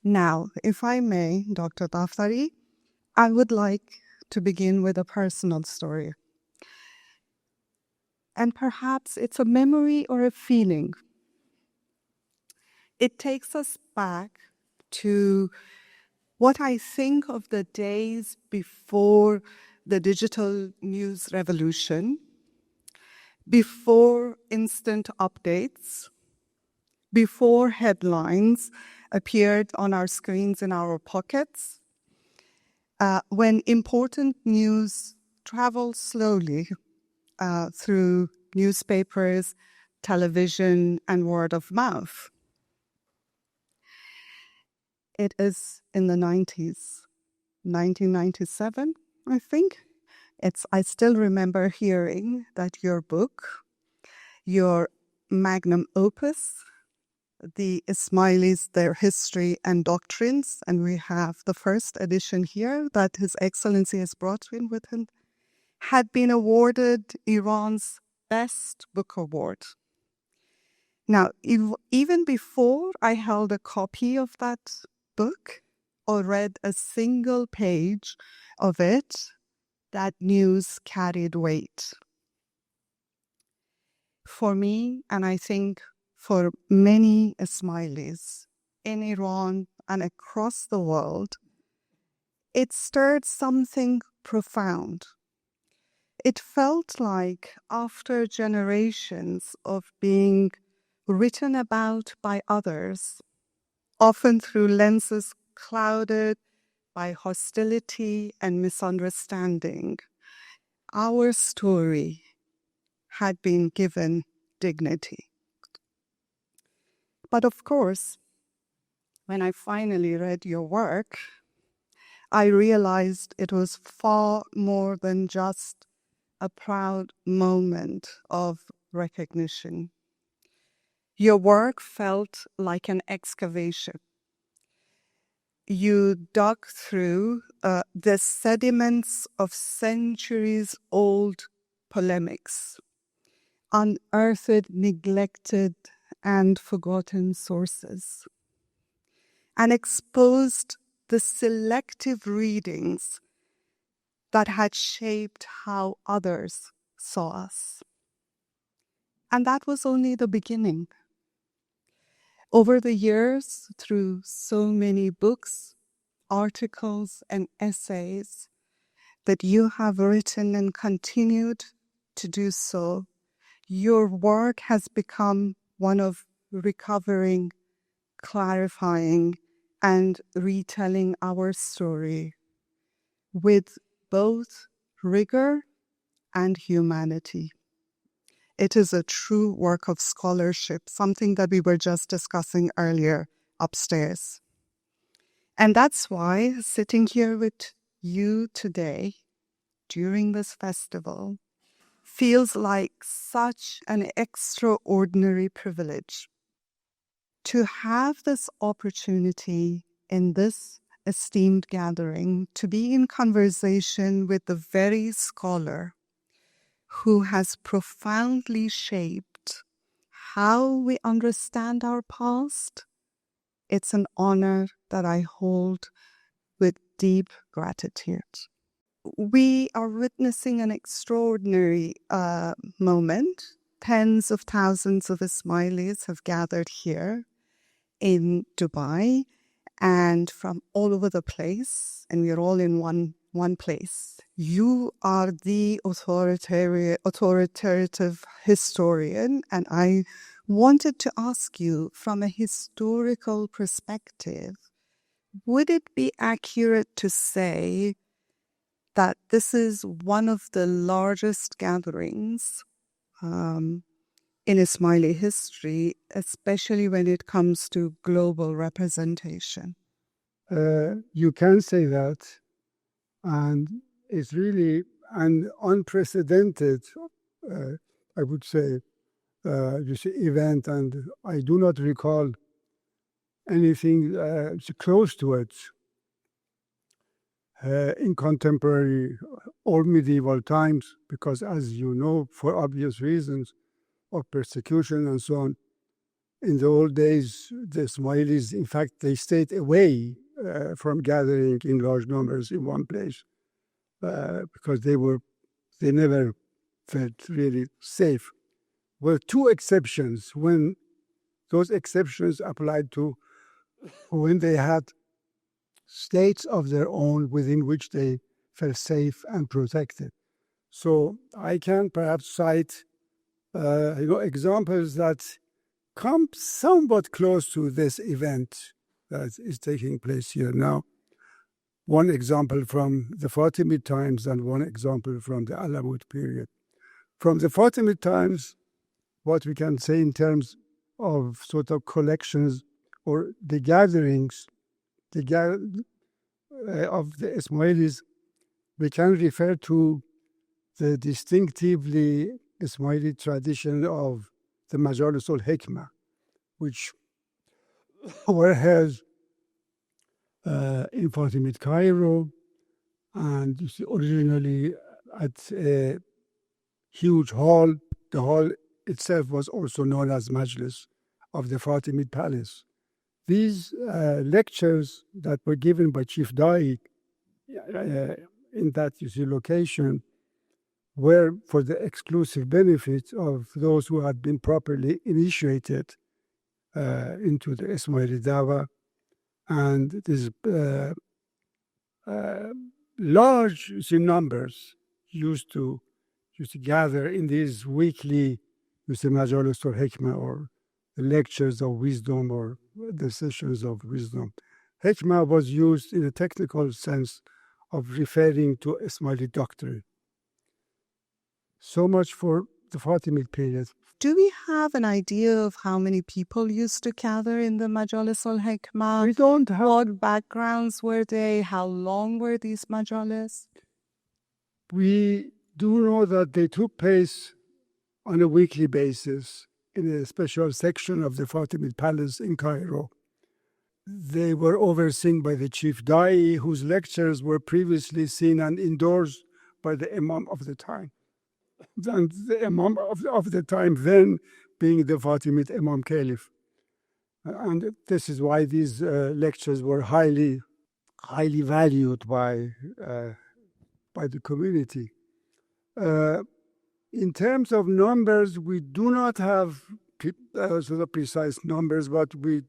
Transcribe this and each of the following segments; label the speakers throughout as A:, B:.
A: Now, if I may, Dr. Daftary, I would like to begin with a personal story. And perhaps it's a memory or a feeling. It takes us back to what I think of the days before the digital news revolution, before instant updates, before headlines appeared on our screens in our pockets, when important news traveled slowly through newspapers, television, and word of mouth. It is in the 90s, 1997, I think. I still remember hearing that your book, your magnum opus, the Ismailis, Their History and Doctrines, and we have the first edition here that His Excellency has brought in with him, had been awarded Iran's Best Book Award. Now, even before I held a copy of that book or read a single page of it, that news carried weight. For me, and I think for many Ismailis in Iran and across the world, it stirred something profound. It felt like after generations of being written about by others, often through lenses clouded by hostility and misunderstanding, our story had been given dignity. But of course, when I finally read your work, I realized it was far more than just a proud moment of recognition. Your work felt like an excavation. You dug through the sediments of centuries-old polemics, unearthed, neglected, and forgotten sources, and exposed the selective readings that had shaped how others saw us. And that was only the beginning. Over the years, through so many books, articles, and essays that you have written and continued to do so, your work has become one of recovering, clarifying, and retelling our story with both rigor and humanity. It is a true work of scholarship, something that we were just discussing earlier upstairs. And that's why sitting here with you today during this festival feels like such an extraordinary privilege to have this opportunity in this esteemed gathering to be in conversation with the very scholar who has profoundly shaped how we understand our past. It's an honor that I hold with deep gratitude. We are witnessing an extraordinary moment. Tens of thousands of Ismailis have gathered here in Dubai and from all over the place, and we're all in one place. You are the authoritative historian, and I wanted to ask you, from a historical perspective, would it be accurate to say that this is one of the largest gatherings in Ismaili history, especially when it comes to global representation?
B: You can say that, and it's really an unprecedented, I would say, event, and I do not recall anything close to it in contemporary or medieval times, because as you know, for obvious reasons of persecution and so on, in the old days, the Ismailis, in fact, they stayed away from gathering in large numbers in one place because they never felt really safe. Were two exceptions when those exceptions applied to when they had states of their own within which they felt safe and protected. So I can perhaps cite examples that come somewhat close to this event that is taking place here now. One example from the Fatimid times and one example from the Alamut period. From the Fatimid times, what we can say in terms of sort of collections or the gatherings of the Ismailis, we can refer to the distinctively Ismaili tradition of the Majalis al-Hikmah, which were held in Fatimid Cairo, and you see, originally at a huge hall. The hall itself was also known as Majlis of the Fatimid Palace. These lectures that were given by Chief Dai in that location were for the exclusive benefit of those who had been properly initiated into the Ismaili Dawah. And these large numbers used to gather in these weekly Majalis al-Hikmah, or the lectures of wisdom, or the sessions of wisdom. Hikmah was used in a technical sense of referring to Ismaili doctrine. So much for the Fatimid period.
A: Do we have an idea of how many people used to gather in the Majalis al-Hikmah?
B: We don't have.
A: What backgrounds were they? How long were these Majalis?
B: We do know that they took place on a weekly basis in a special section of the Fatimid Palace in Cairo. They were overseen by the chief Dai, whose lectures were previously seen and endorsed by the Imam of the time. And the Imam of the time then being the Fatimid Imam Caliph. And this is why these lectures were highly valued by the community. In terms of numbers, we do not have sort of precise numbers, but we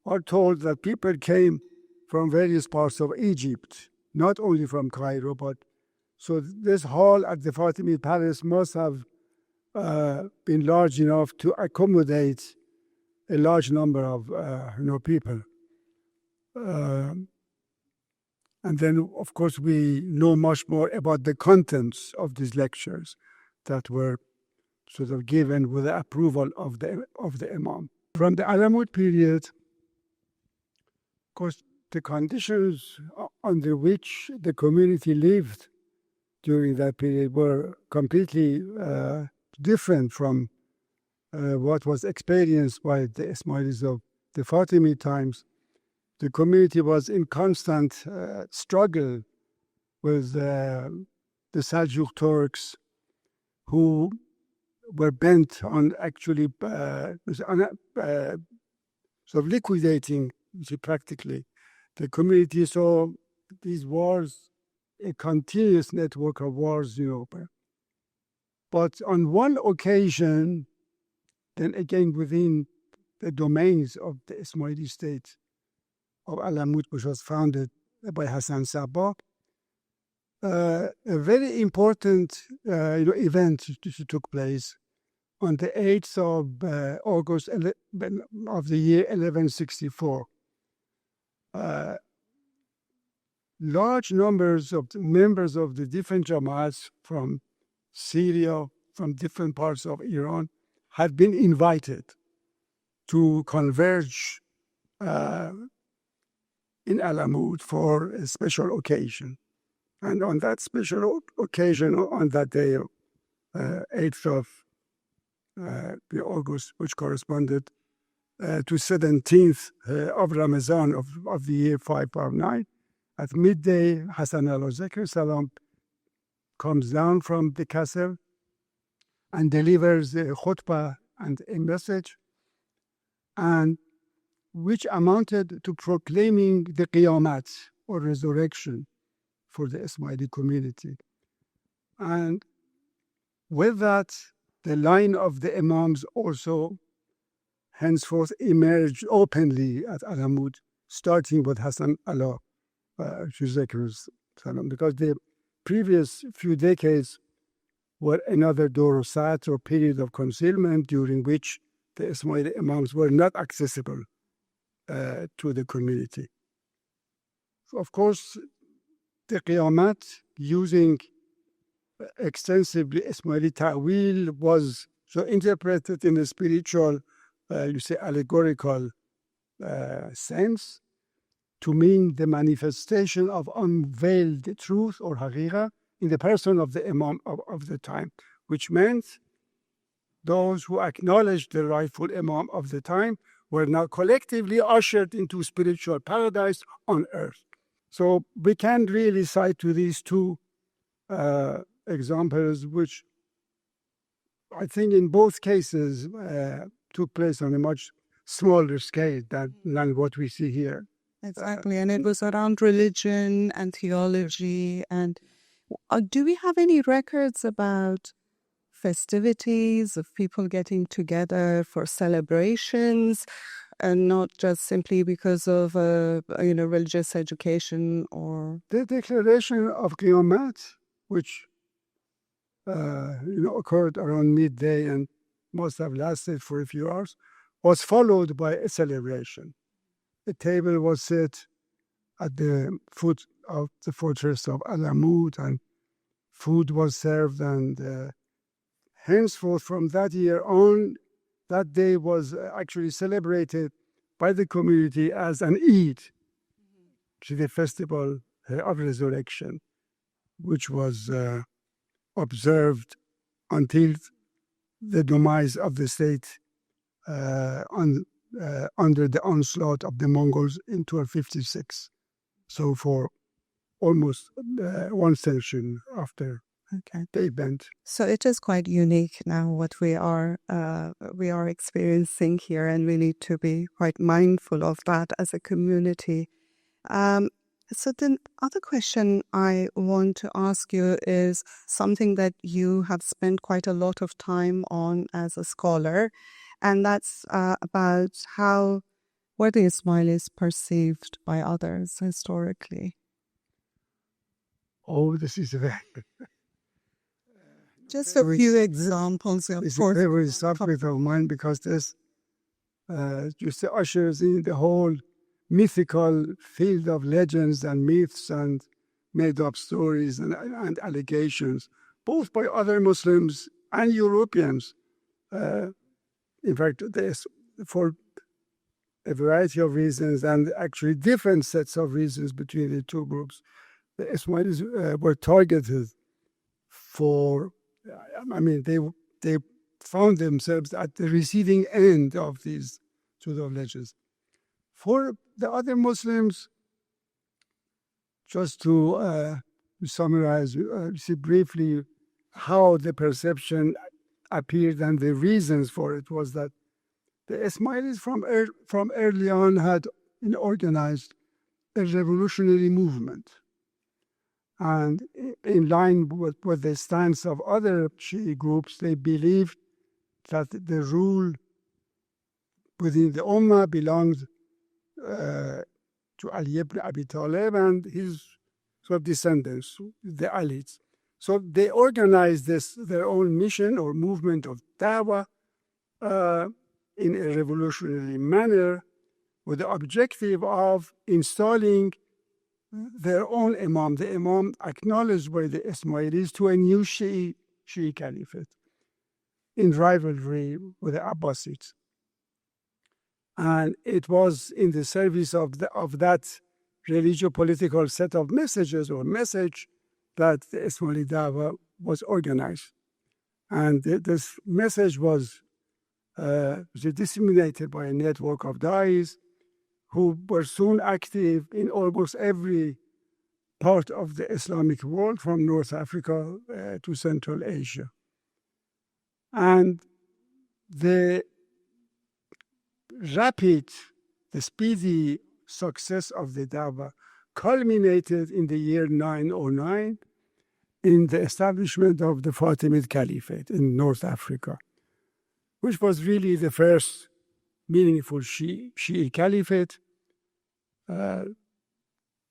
B: are told that people came from various parts of Egypt, not only from Cairo, but so this hall at the Fatimid Palace must have been large enough to accommodate a large number of people. And then, of course, we know much more about the contents of these lectures that were sort of given with the approval of the Imam. From the Alamut period, of course, the conditions under which the community lived during that period were completely different from what was experienced by the Ismailis of the Fatimid times. The community was in constant struggle with the Seljuk Turks, who were bent on actually sort of liquidating, practically, the community. So these wars, a continuous network of wars, But on one occasion, then again within the domains of the Ismaili state of Alamut, which was founded by Hassan Sabbah, a very important event took place on the 8th of August of the year 1164. Large numbers of members of the different Jamats from Syria, from different parts of Iran, had been invited to converge in Alamut for a special occasion. And on that special occasion, on that day, 8th of August, which corresponded to 17th of Ramadan of the year 559, at midday, Hassan al-Zakir Salam comes down from the castle and delivers a khutbah and a message. and which amounted to proclaiming the Qiyamat, or resurrection, for the Ismaili community. And with that, the line of the Imams also henceforth emerged openly at Alamut, starting with Hassan Allah, because the previous few decades were another Dorosat, or period of concealment, during which the Ismaili Imams were not accessible to the community. Of course, the Qiyamat, using extensively Ismaili ta'wil, was so interpreted in a spiritual, allegorical sense, to mean the manifestation of unveiled truth or haqiqah in the person of the Imam of the time, which meant those who acknowledged the rightful Imam of the time were now collectively ushered into spiritual paradise on earth. So we can really cite to these two examples, which I think in both cases took place on a much smaller scale than what we see here.
A: Exactly, and it was around religion and theology. And do we have any records about festivities of people getting together for celebrations, and not just simply because of religious education? Or
B: the declaration of Qiyamat, which occurred around midday and must have lasted for a few hours, was followed by a celebration. A table was set at the foot of the fortress of Alamut, and food was served, and henceforth, from that year on, that day was actually celebrated by the community as an Eid, the festival of resurrection, which was observed until the demise of the state under the onslaught of the Mongols in 1256. So for almost 1 century after the event.
A: So it is quite unique now what we are experiencing here, and we need to be quite mindful of that as a community. So the other question I want to ask you is something that you have spent quite a lot of time on as a scholar, and that's about how were the Ismailis perceived by others historically?
B: Oh, this is very...
A: Just a few examples.
B: It's a favorite subject of mine, because this just ushers in the whole mythical field of legends and myths and made-up stories and allegations, both by other Muslims and Europeans. In fact, for a variety of reasons, and actually different sets of reasons between the two groups, the Ismailis were targeted for... they found themselves at the receiving end of these sort of legends. For the other Muslims, just to summarize, see briefly how the perception appeared and the reasons for it, was that the Ismailis from early on had organized a revolutionary movement. And in line with the stance of other Shi'i groups, they believed that the rule within the Ummah belonged to Ali ibn Abi Talib and his sort of descendants, the Alids. So they organized their own mission or movement of da'wah in a revolutionary manner, with the objective of installing their own Imam, the Imam acknowledged by the Ismailis, to a new Shi'i caliphate in rivalry with the Abbasids. And it was in the service of that religio-political set of messages or message that the Ismaili Dawah was organized. And this message was disseminated by a network of da'is who were soon active in almost every part of the Islamic world, from North Africa to Central Asia. And the the speedy success of the Dawah culminated in the year 909 in the establishment of the Fatimid Caliphate in North Africa, which was really the first meaningful Shi'i caliphate. The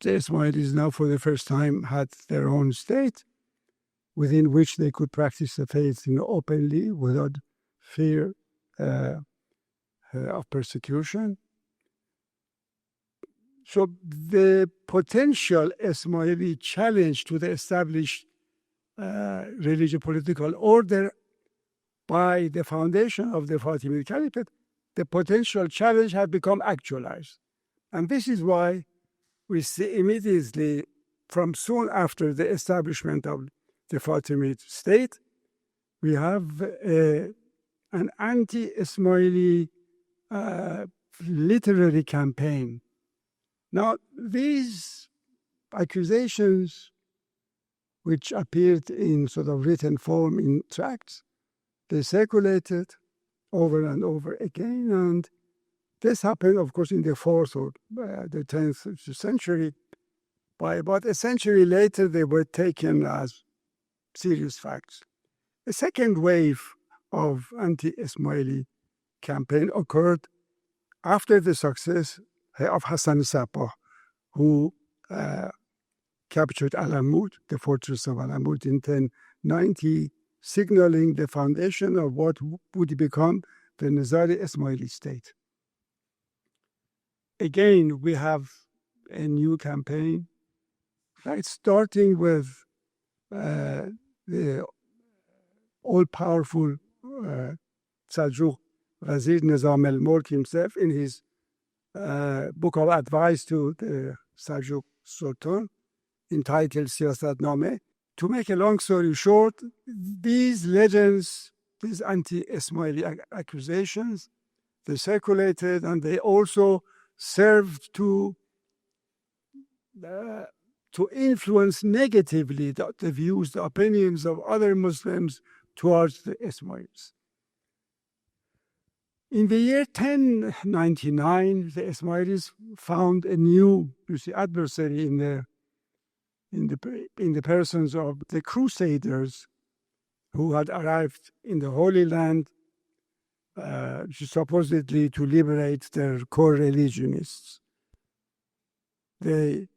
B: Ismailis now for the first time had their own state within which they could practice the faith openly without fear of persecution. So the potential Ismaili challenge to the established religious political order by the foundation of the Fatimid Caliphate, the potential challenge had become actualized. And this is why we see immediately from soon after the establishment of the Fatimid state, we have an anti-Ismaili literary campaign. Now, these accusations, which appeared in sort of written form in tracts, they circulated over and over again, and this happened, of course, in the 4th or the 10th century. By about a century later, they were taken as serious facts. A second wave of anti-Ismaili campaign occurred after the success of Hassan Sapah, who captured Alamut, the fortress of Alamut, in 1090, signaling the foundation of what would become the Nizari Ismaili state. Again, we have a new campaign, right, starting with the all-powerful Seljuk Wazir Nizam al-Mulk himself in his book of advice to the Seljuk Sultan, entitled Siyasatname. To make a long story short, these legends, these anti-Ismaili accusations, they circulated and they also served to influence negatively the views, the opinions of other Muslims towards the Ismailis. In the year 1099, the Ismailis found a new, adversary in the persons of the Crusaders, who had arrived in the Holy Land, supposedly to liberate their co-religionists. They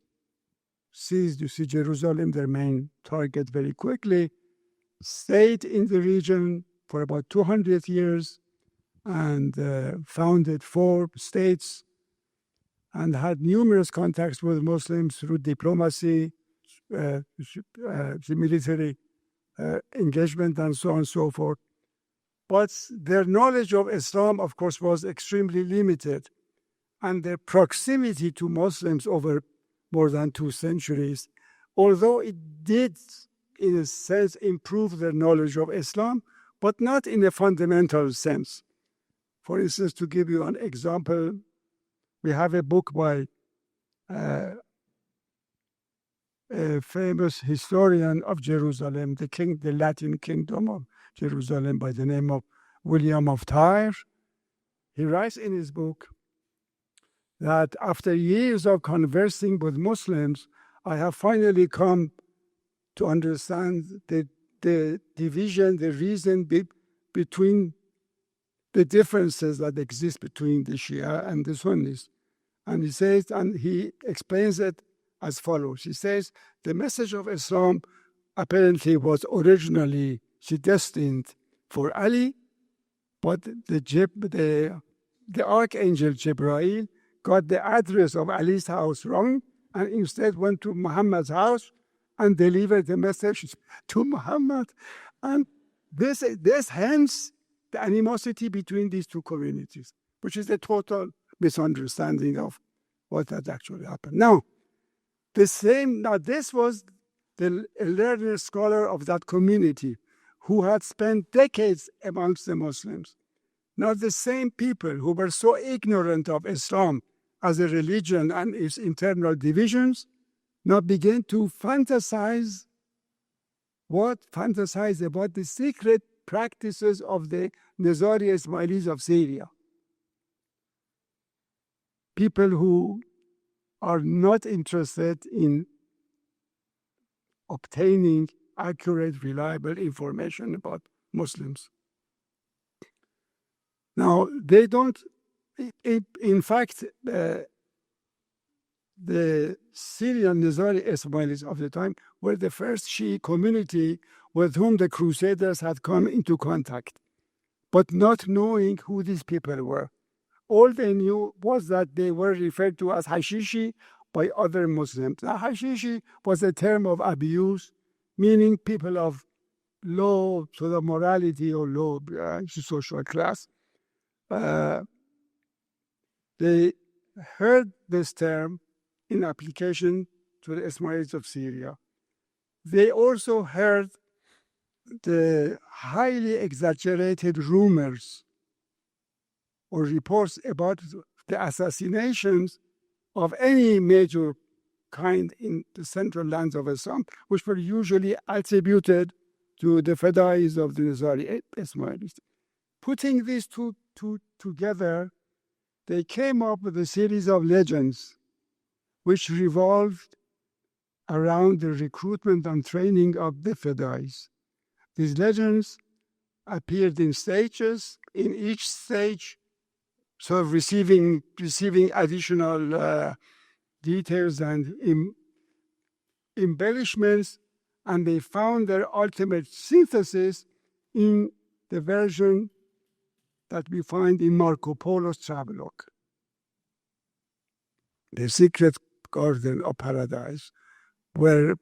B: seized, Jerusalem, their main target, very quickly, stayed in the region for about 200 years, and founded 4 states, and had numerous contacts with Muslims through diplomacy, military engagement, and so on and so forth. But their knowledge of Islam, of course, was extremely limited, and their proximity to Muslims over more than 2 centuries, although it did, in a sense, improve their knowledge of Islam, but not in a fundamental sense. For instance, to give you an example, we have a book by a famous historian of Jerusalem, the Latin kingdom of Jerusalem, by the name of William of Tyre. He writes in his book that after years of conversing with Muslims, I have finally come to understand the division, the reason between the differences that exist between the Shia and the Sunnis. And he says, and he explains it as follows. He says, the message of Islam apparently was originally destined for Ali, but the Archangel Jibreel got the address of Ali's house wrong, and instead went to Muhammad's house and delivered the message to Muhammad. And this hence the animosity between these 2 communities, which is a total misunderstanding of what had actually happened. Now, this was the learned scholar of that community who had spent decades amongst the Muslims. Now, the same people who were so ignorant of Islam as a religion and its internal divisions now began to fantasize about the secret practices of the Nizari Ismailis of Syria. people who are not interested in obtaining accurate, reliable information about Muslims. Now, they don't, in fact, the Syrian Nizari Ismailis of the time were the first Shia community with whom the Crusaders had come into contact, but not knowing who these people were. All they knew was that they were referred to as Hashishi by other Muslims. Now, Hashishi was a term of abuse, meaning people of low sort of morality or low social class. They heard this term in application to the Ismailis of Syria. They also heard the highly exaggerated rumors or reports about the assassinations of any major kind in the central lands of Islam, which were usually attributed to the Fedais of the Nizari Ismailis. Putting these two together, they came up with a series of legends which revolved around the recruitment and training of the Fedais. These legends appeared in stages. In each stage, sort of receiving additional details and embellishments, and they found their ultimate synthesis in the version that we find in Marco Polo's travelogue. The secret garden of paradise, where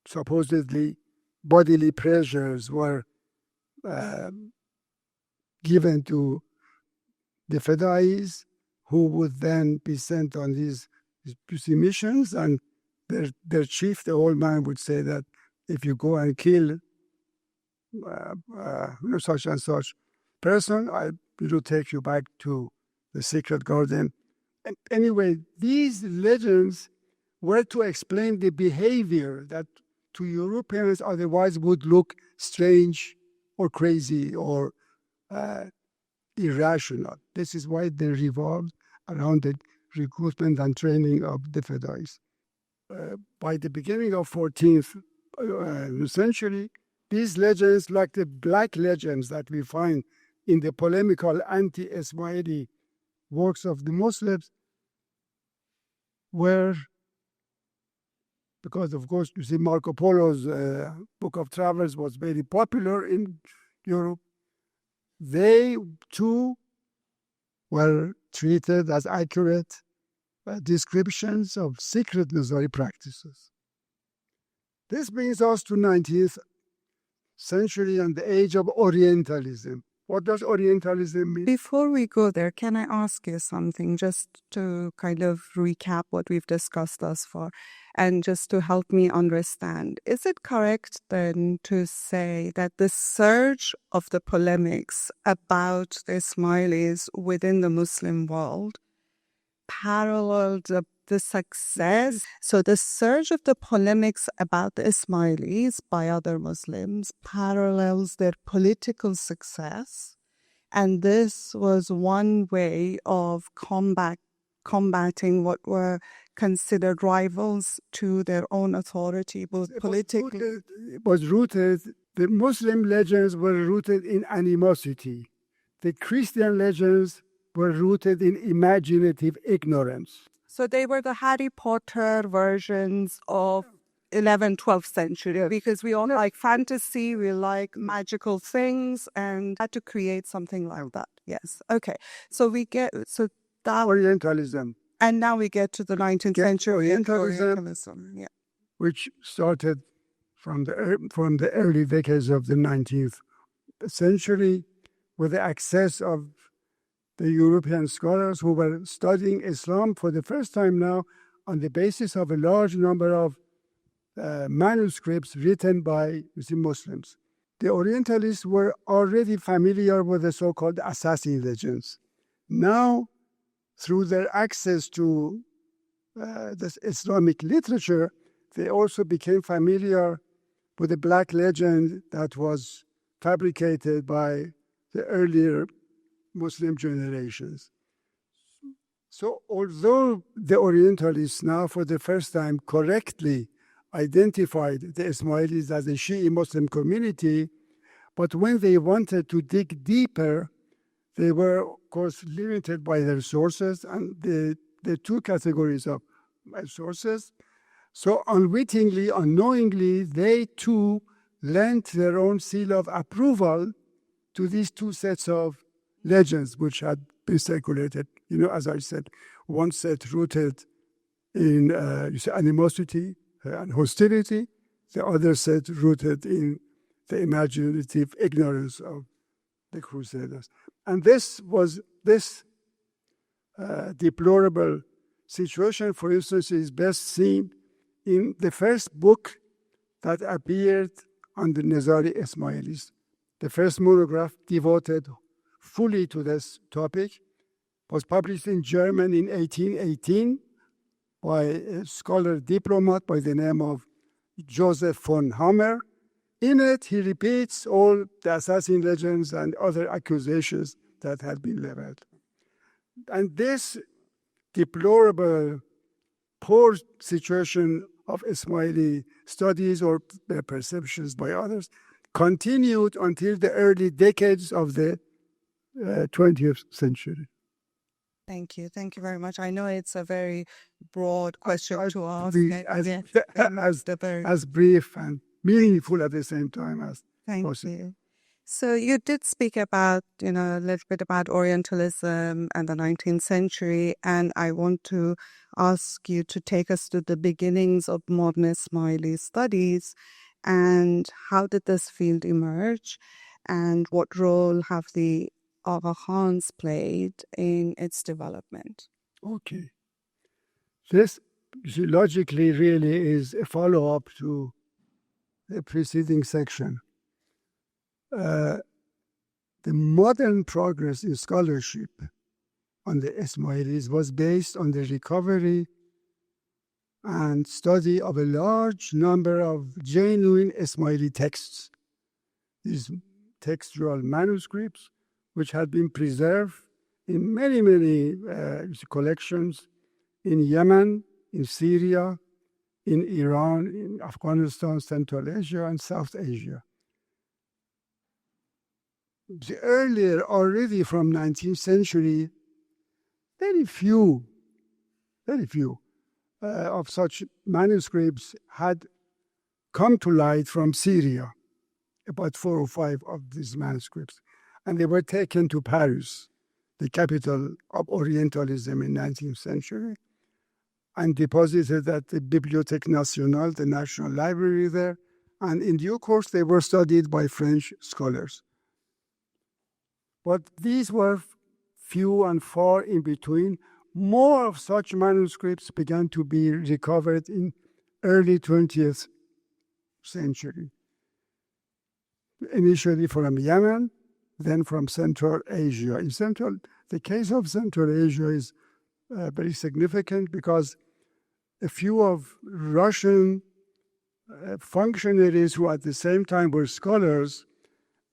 B: supposedly bodily pleasures were given to the Fedais, who would then be sent on these missions, and their chief, the old man, would say that if you go and kill such and such person, I will take you back to the secret garden. And anyway, these legends were to explain the behavior that to Europeans otherwise would look strange or crazy or irrational. This is why they revolved around the recruitment and training of the Fedais. By the beginning of 14th century, these legends, like the black legends that we find in the polemical anti-Ismaili works of the Muslims, were, because of course, you see, Marco Polo's Book of Travels was very popular in Europe. They too were treated as accurate descriptions of secret Nizari practices. This brings us to 19th century and the age of Orientalism. What does Orientalism mean?
A: Before we go there, can I ask you something just to kind of recap what we've discussed thus far and just to help me understand? Is it correct then to say that the surge of the polemics about the Ismailis within the Muslim world paralleled the success? So the surge of the polemics about the Ismailis by other Muslims parallels their political success, and this was one way of combating what were considered rivals to their own authority, both politically.
B: It was rooted, the Muslim legends were rooted in animosity. The Christian legends were rooted in imaginative ignorance.
A: So they were the Harry Potter versions of 11th, 12th century, because we all like fantasy, we like magical things, and had to create something like that. Yes. Okay. So that
B: Orientalism.
A: And now we get to the 19th century
B: Orientalism,
A: yeah,
B: which started from the early decades of the 19th century, with the access of the European scholars who were studying Islam for the first time now on the basis of a large number of manuscripts written by Muslims. The Orientalists were already familiar with the so-called assassin legends. Now, through their access to this Islamic literature, they also became familiar with the black legend that was fabricated by the earlier Muslim generations. So although the Orientalists now for the first time correctly identified the Ismailis as a Shi'i Muslim community, but when they wanted to dig deeper, they were, of course, limited by their sources and the two categories of sources. So unwittingly, unknowingly, they too lent their own seal of approval to these two sets of legends which had been circulated. You know, as I said, one set rooted in animosity and hostility, the other set rooted in the imaginative ignorance of the Crusaders. And this deplorable situation, for instance, is best seen in the first book that appeared on the Nizari Ismailis. The first monograph devoted fully to this topic was published in German in 1818 by a scholar diplomat by the name of Joseph von Hammer. In it, he repeats all the assassin legends and other accusations that had been leveled. And this deplorable, poor situation of Ismaili studies or their perceptions by others continued until the early decades of the 20th century.
A: Thank you. Thank you very much. I know it's a very broad question to ask.
B: As brief and meaningful at the same time as possible.
A: Thank you. So you did speak about, a little bit about Orientalism and the 19th century, and I want to ask you to take us to the beginnings of modern Ismaili studies and how did this field emerge and what role have the Agha Khans played in its development?
B: Okay. This logically really is a follow-up to the preceding section. The modern progress in scholarship on the Ismailis was based on the recovery and study of a large number of genuine Ismaili texts. These textual manuscripts, which had been preserved in many collections in Yemen, in Syria, in Iran, in Afghanistan, Central Asia, and South Asia. The earlier, already from 19th century, very few of such manuscripts had come to light from Syria, about 4 or 5 of these manuscripts. And they were taken to Paris, the capital of Orientalism in 19th century, and deposited at the Bibliothèque Nationale, the National Library there. And in due course, they were studied by French scholars. But these were few and far in between. More of such manuscripts began to be recovered in early 20th century. Initially from Yemen, then from Central Asia. The case of Central Asia is very significant because a few of Russian functionaries who at the same time were scholars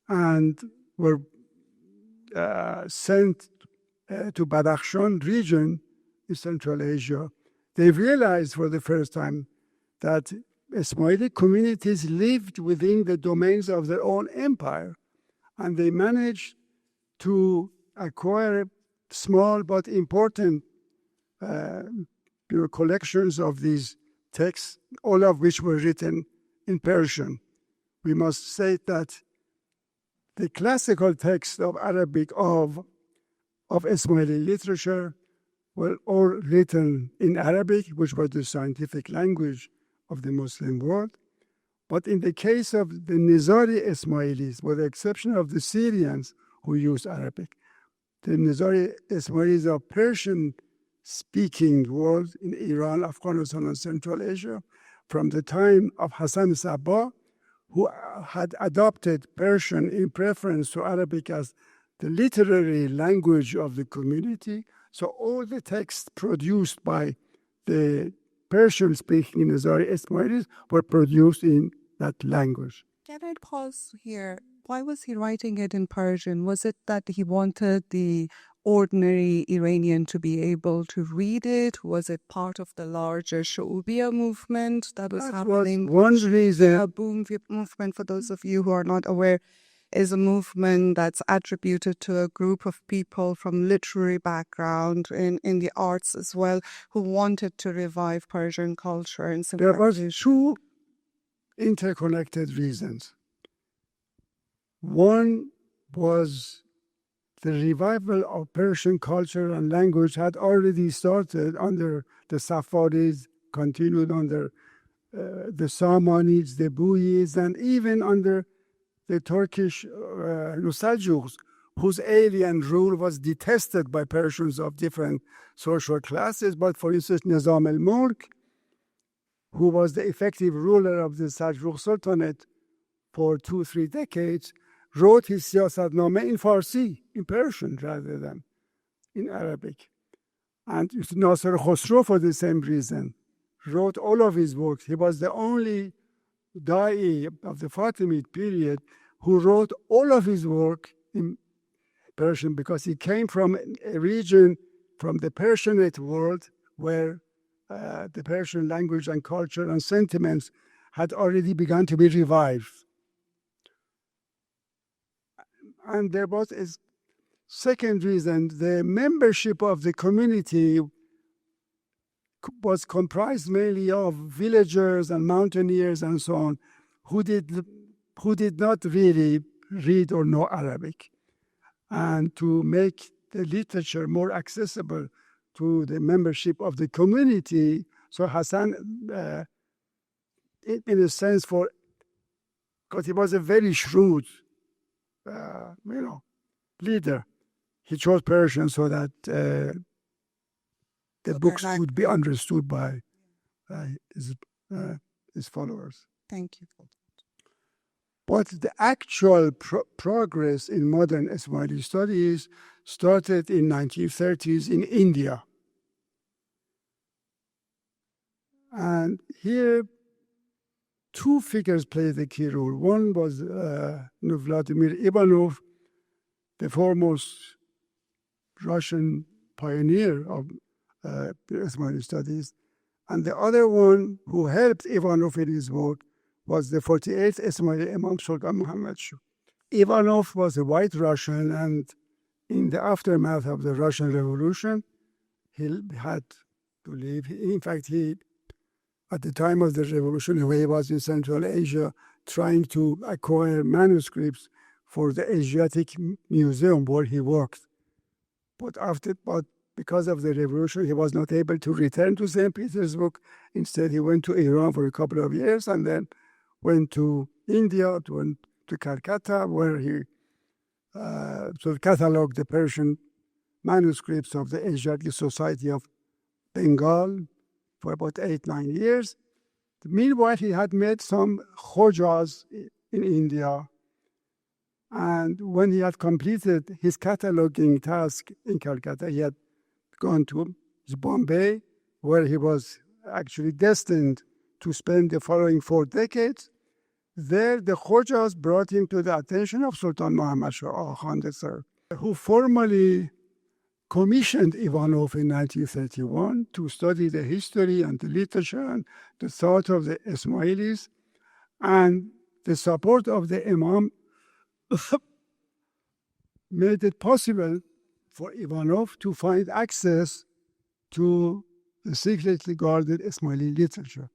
B: and were sent to Badakhshan region in Central Asia, they realized for the first time that Ismaili communities lived within the domains of their own empire, and they managed to acquire small but important collections of these texts, all of which were written in Persian. We must say that the classical texts of Arabic of Ismaili literature were all written in Arabic, which was the scientific language of the Muslim world. But in the case of the Nizari Ismailis, with the exception of the Syrians who use Arabic, the Nizari Ismailis are Persian-speaking world in Iran, Afghanistan, and Central Asia from the time of Hassan Sabbah, who had adopted Persian in preference to Arabic as the literary language of the community. So all the texts produced by the Persian-speaking Nizari Ismailis were produced in that language.
A: Can I pause here why was he writing it in Persian? Was it that he wanted the ordinary Iranian to be able to read it? Was it part of the larger Sha'ubiyya movement that was happening?
B: One reason.
A: A boom movement, for those of you who are not aware, is a movement that's attributed to a group of people from literary background in the arts as well, who wanted to revive Persian culture. And
B: there were two interconnected reasons. One was the revival of Persian culture and language had already started under the Safavids, continued under the Samanids, the Buyids, and even under the Turkish Seljuks, whose alien rule was detested by Persians of different social classes. But for instance, Nizam al-Mulk, who was the effective ruler of the Seljuk Sultanate for 2-3 decades, wrote his Siyasatnameh in Farsi, in Persian rather than in Arabic. And Nasser Khosrow, for the same reason, wrote all of his works. He was the only Da'i of the Fatimid period who wrote all of his work in Persian, because he came from a region, from the Persianate world, where the Persian language and culture and sentiments had already begun to be revived. And there was a second reason. The membership of the community was comprised mainly of villagers and mountaineers and so on, who did not really read or know Arabic. And to make the literature more accessible to the membership of the community, so Hassan, in a sense, because he was a very shrewd, leader, he chose Persian so that the books would be understood by his followers.
A: Thank you.
B: But the actual progress in modern Ismaili studies started in 1930s in India. And here, two figures played a key role. One was Vladimir Ivanov, the foremost Russian pioneer of Ismaili studies. And the other one who helped Ivanov in his work was the 48th Ismaili Imam Sultan Muhammad Shah. Ivanov was a white Russian, and in the aftermath of the Russian Revolution, he had to leave. In fact, at the time of the revolution, he was in Central Asia trying to acquire manuscripts for the Asiatic Museum where he worked. But because of the revolution, he was not able to return to St. Petersburg. Instead, he went to Iran for a couple of years and then went to India, went to Calcutta, where he cataloged the Persian manuscripts of the Asiatic Society of Bengal for about 8-9 years. Meanwhile, he had met some Khojas in India. And when he had completed his cataloging task in Calcutta, he had gone to Bombay, where he was actually destined to spend the following 4 decades. There, the Khojas brought him to the attention of Sultan Muhammad Shah Khan III, who formally commissioned Ivanov in 1931 to study the history and the literature and the thought of the Ismailis. And the support of the Imam made it possible for Ivanov to find access to the secretly guarded Ismaili literature.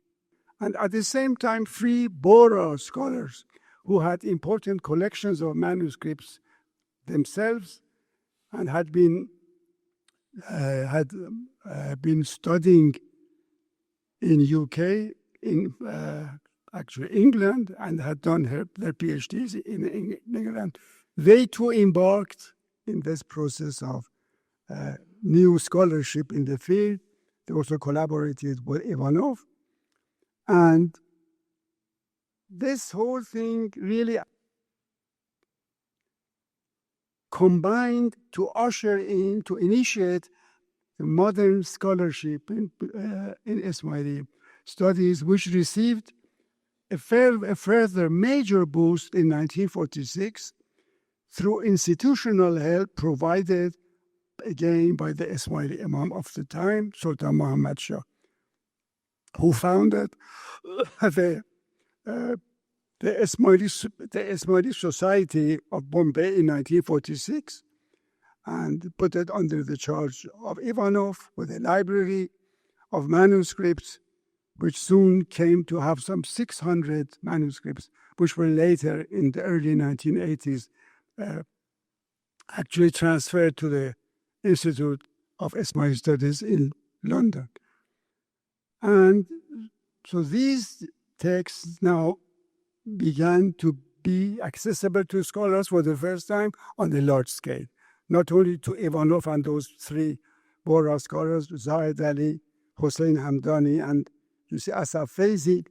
B: And at the same time, 3 Bohra scholars who had important collections of manuscripts themselves and had been studying in UK, in actually England, and had done their PhDs in England. They too embarked in this process of new scholarship in the field. They also collaborated with Ivanov. And this whole thing really combined to usher in, to initiate the modern scholarship in Ismaili studies, which received a further major boost in 1946 through institutional help provided again by the Ismaili Imam of the time, Sultan Muhammad Shah, who founded the Ismaili Society of Bombay in 1946 and put it under the charge of Ivanov with a library of manuscripts, which soon came to have some 600 manuscripts, which were later in the early 1980s actually transferred to the Institute of Ismaili Studies in London. And so these texts now began to be accessible to scholars for the first time on a large scale, not only to Ivanov and those three Bohra scholars, Zahid Ali, Hossein Hamdani, and you see Asaf Faizi,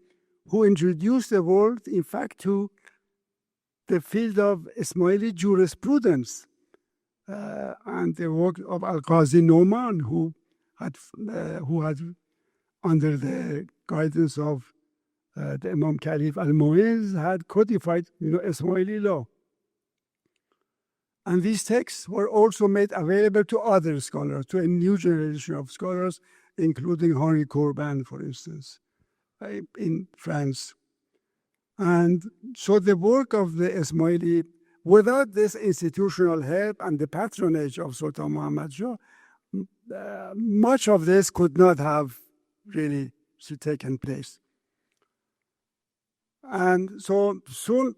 B: who introduced the world, in fact, to the field of Ismaili jurisprudence and the work of Al-Qazi Noman, who had under the guidance of the Imam Khalif al-Mu'izz, had codified, Ismaili law. And these texts were also made available to other scholars, to a new generation of scholars, including Henri Corbin, for instance, in France. And so the work of the Ismaili, without this institutional help and the patronage of Sultan Muhammad Shah, much of this could not have really taken place. And so soon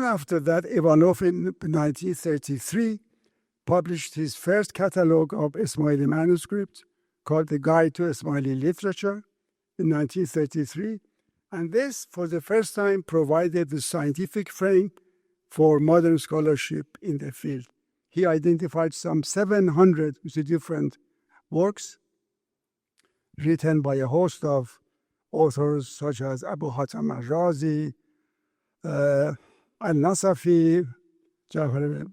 B: after that, Ivanov in 1933 published his first catalogue of Ismaili manuscripts called The Guide to Ismaili Literature in 1933. And this, for the first time, provided the scientific frame for modern scholarship in the field. He identified some 700 different works written by a host of authors such as Abu Hatim al-Razi, al-Nasafi, Jafar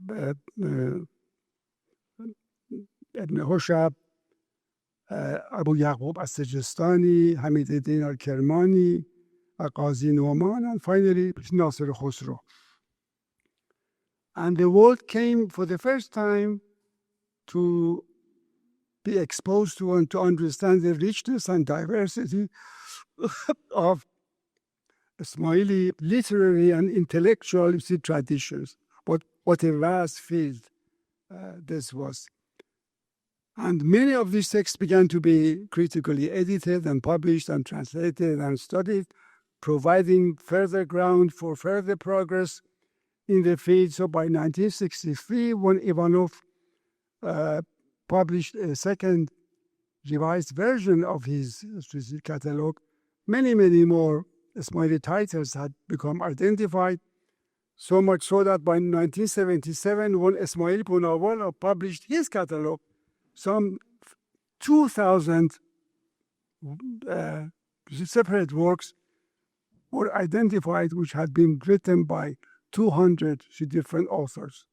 B: ibn Hushab, Abu Yaqub al-Sijistani, Hamiduddin al-Kermani, Al-Qazi Noman, and finally Nasir Khusro. And the world came for the first time to be exposed to and to understand the richness and diversity of Ismaili literary and intellectual traditions. What a vast field this was. And many of these texts began to be critically edited and published and translated and studied, providing further ground for further progress in the field. So by 1963, when Ivanov published a second revised version of his catalogue, many more Ismaili titles had become identified, so much so that by 1977, when Ismail Punawala published his catalogue, some 2,000 separate works were identified, which had been written by 200 different authors.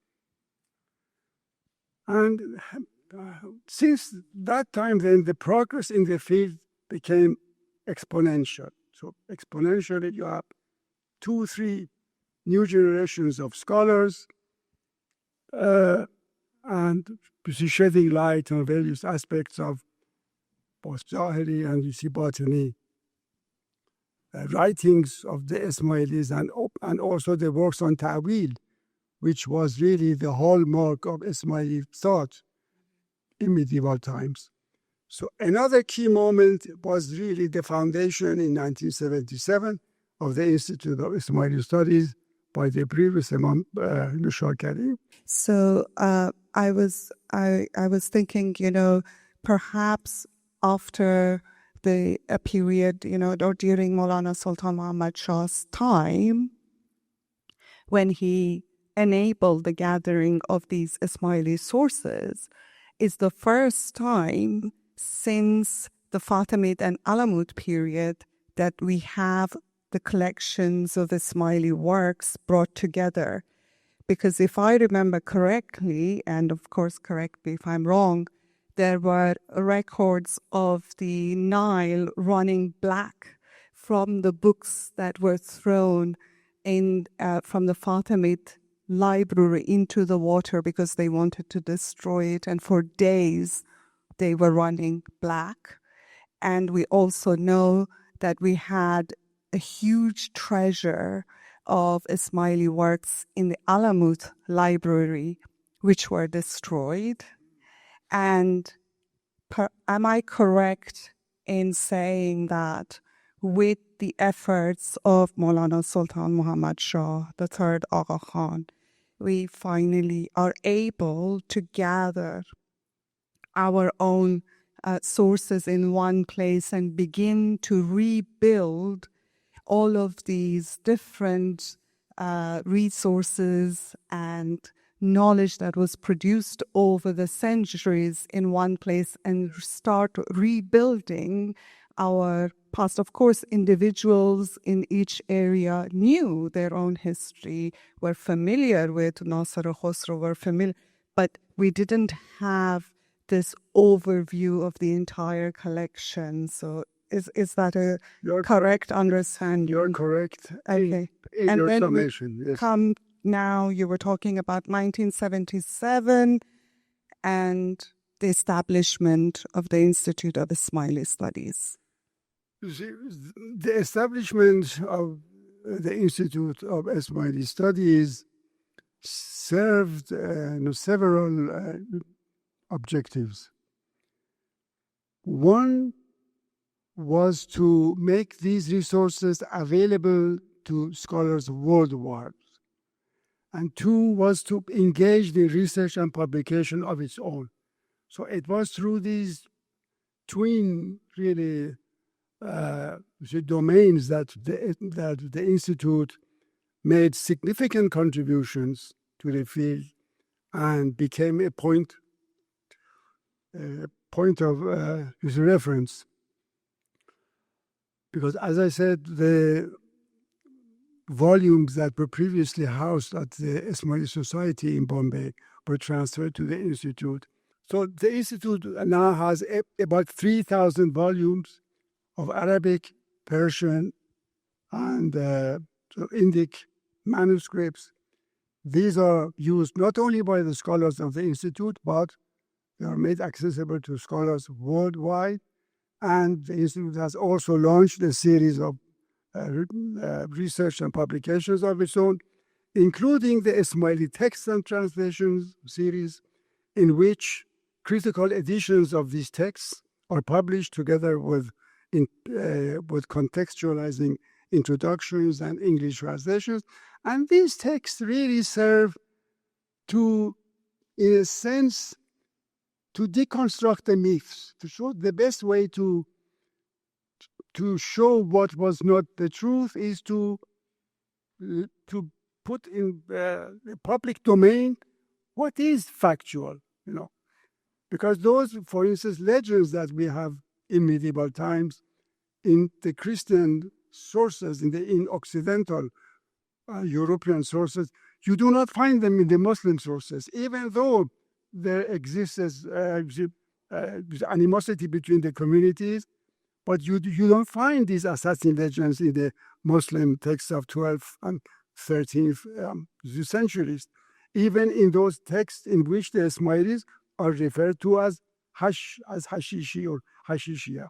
B: And since that time, then, the progress in the field became exponential. So exponentially, you have 2-3 new generations of scholars, and you see shedding light on various aspects of both Zahiri and Batini writings of the Ismailis, and also the works on Ta'wil, which was really the hallmark of Ismaili thought in medieval times. So another key moment was really the foundation in 1977 of the Institute of Ismaili Studies by the previous Imam Nushar Karim.
A: So I was thinking, perhaps after the period, or during Maulana Sultan Muhammad Shah's time, when he enabled the gathering of these Ismaili sources, is the first time since the Fatimid and Alamut period that we have the collections of Ismaili works brought together. Because if I remember correctly, and of course correct me if I'm wrong, there were records of the Nile running black from the books that were thrown in from the Fatimid library into the water because they wanted to destroy it, and for days they were running black. And we also know that we had a huge treasure of Ismaili works in the Alamut library, which were destroyed. And am I correct in saying that with the efforts of Maulana Sultan Muhammad Shah, the third Aga Khan, we finally are able to gather our own sources in one place and begin to rebuild all of these different resources and knowledge that was produced over the centuries in one place and start rebuilding our past? Of course, individuals in each area knew their own history, were familiar with Nasser Khosrow, were familiar, but we didn't have this overview of the entire collection. So is that a correct understanding?
B: You're correct.
A: Okay.
B: In
A: And
B: your
A: when
B: summation,
A: we
B: yes.
A: come now, you were talking about 1977 and the establishment of the Institute of Ismaili Studies.
B: You see, the establishment of the Institute of Ismaili Studies served several objectives. One was to make these resources available to scholars worldwide. And two was to engage the research and publication of its own. So it was through these twin, really, domains that the Institute made significant contributions to the field and became a point of reference. Because, as I said, the volumes that were previously housed at the Ismaili Society in Bombay were transferred to the Institute. So the Institute now has about 3,000 volumes of Arabic, Persian, and Indic manuscripts. These are used not only by the scholars of the Institute, but they are made accessible to scholars worldwide. And the Institute has also launched a series of research and publications of its own, including the Ismaili Texts and Translations series, in which critical editions of these texts are published together with contextualizing introductions and English translations. And these texts really serve to, in a sense, to deconstruct the myths, to show the best way to show what was not the truth is to put in the public domain what is factual, because those, for instance, legends that we have in medieval times, in the Christian sources, in Occidental European sources, you do not find them in the Muslim sources, even though there exists animosity between the communities. But you don't find these assassin legends in the Muslim texts of 12th and 13th centuries, even in those texts in which the Ismailis are referred to as Hashishi or Hashishia,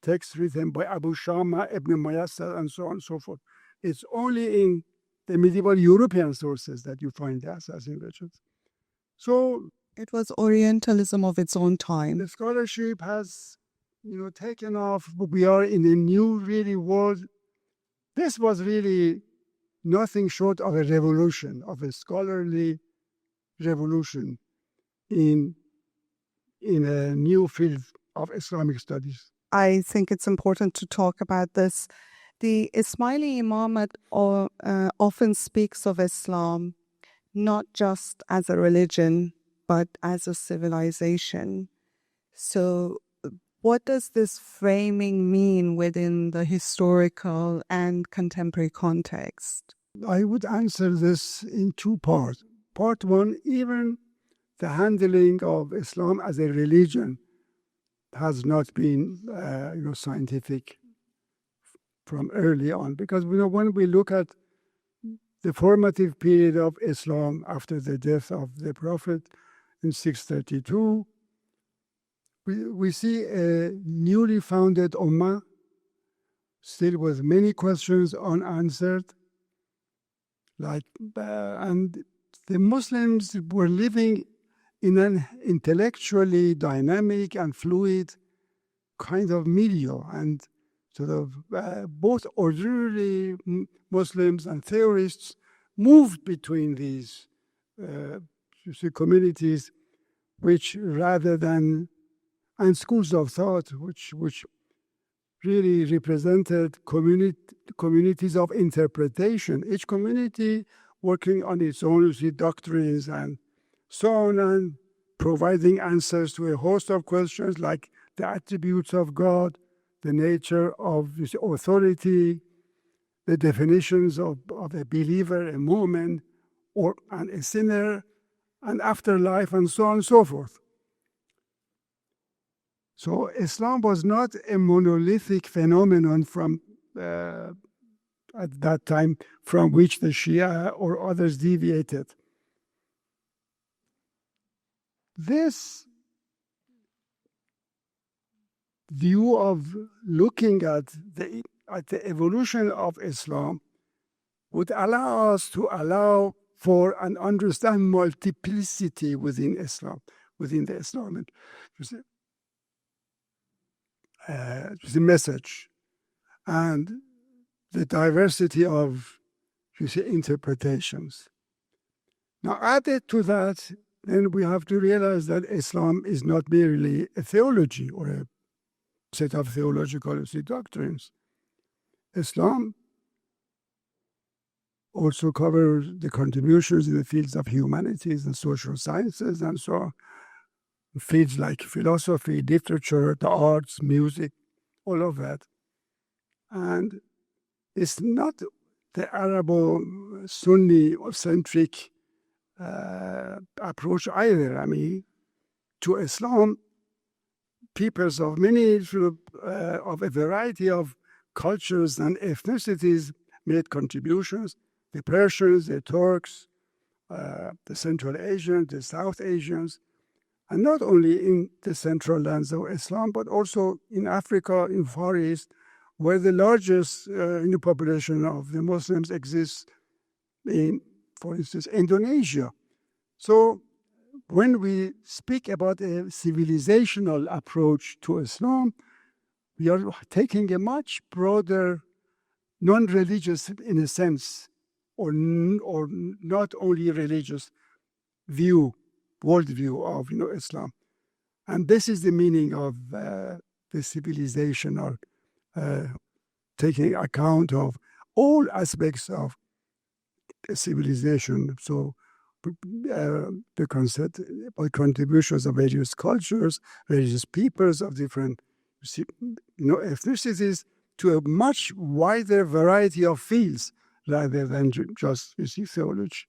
B: texts written by Abu Shama, Ibn Muyassar, and so on and so forth. It's only in the medieval European sources that you find the assassin legends. So
A: it was Orientalism of its own time.
B: The scholarship has taken off. We are in a new really world. This was really nothing short of a revolution, of a scholarly revolution in a new field of Islamic studies.
A: I think it's important to talk about this. The Ismaili Imamate often speaks of Islam not just as a religion, but as a civilization. So what does this framing mean within the historical and contemporary context?
B: I would answer this in two parts. Part one, even the handling of Islam as a religion has not been scientific from early on. Because when we look at the formative period of Islam after the death of the Prophet in 632, we see a newly founded Ummah, still with many questions unanswered. And the Muslims were living in an intellectually dynamic and fluid kind of milieu, and sort of both ordinary Muslims and theorists moved between these communities, which rather than, and schools of thought, which really represented communities of interpretation, each community working on its own doctrines and so on, and providing answers to a host of questions like the attributes of God, the nature of this authority, the definitions of a believer, a mu'min, and a sinner, and afterlife, and so on and so forth. So Islam was not a monolithic phenomenon from at that time from which the Shia or others deviated. This view of looking at the evolution of Islam would allow us to allow for and understand multiplicity within Islam, within the Islamic the message, and the diversity of interpretations. Now, added to that, then we have to realize that Islam is not merely a theology or a set of theological doctrines. Islam also covers the contributions in the fields of humanities and social sciences and so on. Fields like philosophy, literature, the arts, music, all of that. And it's not the Arabo-Sunni or centric approach either. I mean, to Islam, peoples of many, of a variety of cultures and ethnicities made contributions. The Persians, the Turks, the Central Asians, the South Asians, and not only in the central lands of Islam, but also in Africa, in Far East, where the largest population of the Muslims exists in, for instance, Indonesia. So when we speak about a civilizational approach to Islam, we are taking a much broader, non-religious, in a sense, or not only religious view, worldview of Islam. And this is the meaning of the civilization, or taking account of all aspects of a civilization. So the concept by contributions of various cultures, various peoples of different ethnicities, to a much wider variety of fields rather than just theology.